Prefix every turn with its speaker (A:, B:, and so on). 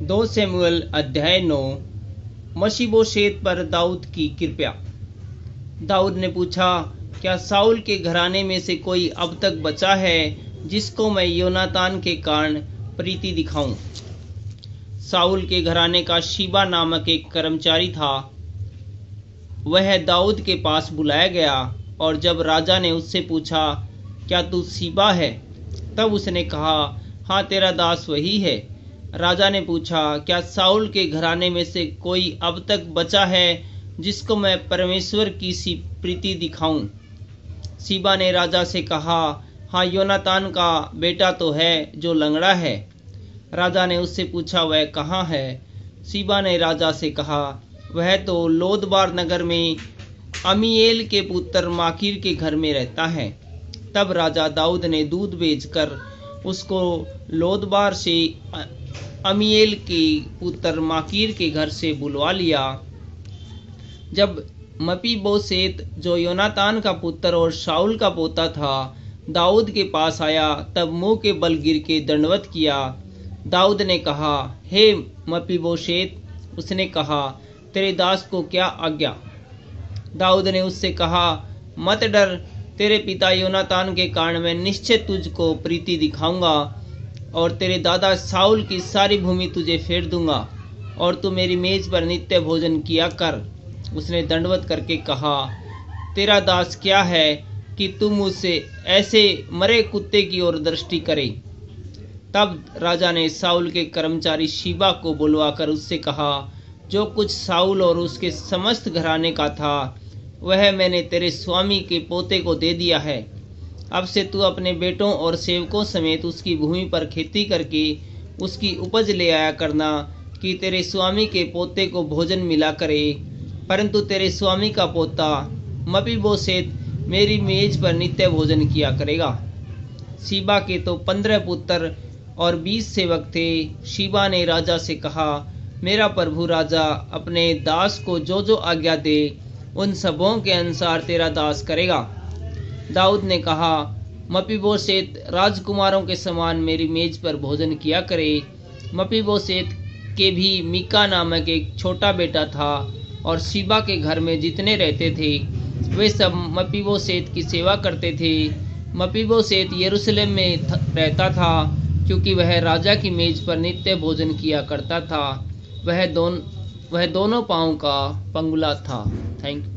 A: 2 शमूएल अध्याय 9। मशीबोशेत पर दाऊद की कृपा। दाऊद ने पूछा, क्या साउल के घराने में से कोई अब तक बचा है जिसको मैं योनातान के कारण प्रीति दिखाऊं? साउल के घराने का शीबा नामक एक कर्मचारी था। वह दाऊद के पास बुलाया गया और जब राजा ने उससे पूछा, क्या तू शीबा है? तब उसने कहा, हाँ, तेरा दास वही है। राजा ने पूछा, क्या साउल के घराने में से कोई अब तक बचा है जिसको मैं परमेश्वर की सी प्रीति दिखाऊं? शीबा ने राजा से कहा, हाँ, योनातान का बेटा तो है जो लंगड़ा है। राजा ने उससे पूछा, वह कहाँ है? शीबा ने राजा से कहा, वह तो लोदबार नगर में अमीएल के पुत्र माकीर के घर में रहता है। तब राजा दाऊद ने दूध भेजकर उसको लोदबार से अमीएल के पुत्र माकीर के घर से बुलवा लिया। जब मपीबोशेत जो योनातान का पुत्र और शाऊल का पोता था दाऊद के पास आया, तब मुंह के बल गिर के दंडवत किया। दाऊद ने कहा, हे मपीबोशेत। उसने कहा, तेरे दास को क्या आज्ञा? दाऊद ने उससे कहा, मत डर, तेरे पिता योनातान के कारण मैं निश्चय तुझको प्रीति दिखाऊंगा और तेरे दादा साउल की सारी भूमि तुझे फेर दूंगा और तू मेरी मेज पर नित्य भोजन किया कर। उसने दंडवत करके कहा, तेरा दास क्या है कि तुम मुझसे ऐसे मरे कुत्ते की ओर दृष्टि करे? तब राजा ने साउल के कर्मचारी शीबा को बुलवाकर उससे कहा, जो कुछ साउल और उसके समस्त घराने का था वह मैंने तेरे स्वामी के पोते को दे दिया है। अब से तू अपने बेटों और सेवकों समेत उसकी भूमि पर खेती करके उसकी उपज ले आया करना कि तेरे स्वामी के पोते को भोजन मिला करे। परंतु तेरे स्वामी का पोता मपीबोशेत मेरी मेज पर नित्य भोजन किया करेगा। शीबा के तो 15 पुत्र और 20 सेवक थे। शीबा ने राजा से कहा, मेरा प्रभु राजा अपने दास को जो जो आज्ञा दे उन सबों के अनुसार तेरा दास करेगा। दाऊद ने कहा, मपीबोशेत राजकुमारों के समान मेरी मेज पर भोजन किया करे। मपीबोशेत के भी मीका नामक एक छोटा बेटा था और शीबा के घर में जितने रहते थे वे सब मपीबोशेत की सेवा करते थे। मपीबोशेत यरूशलेम में रहता था क्योंकि वह राजा की मेज पर नित्य भोजन किया करता था। वह दोनों पांव का पंगुला था। Thank you.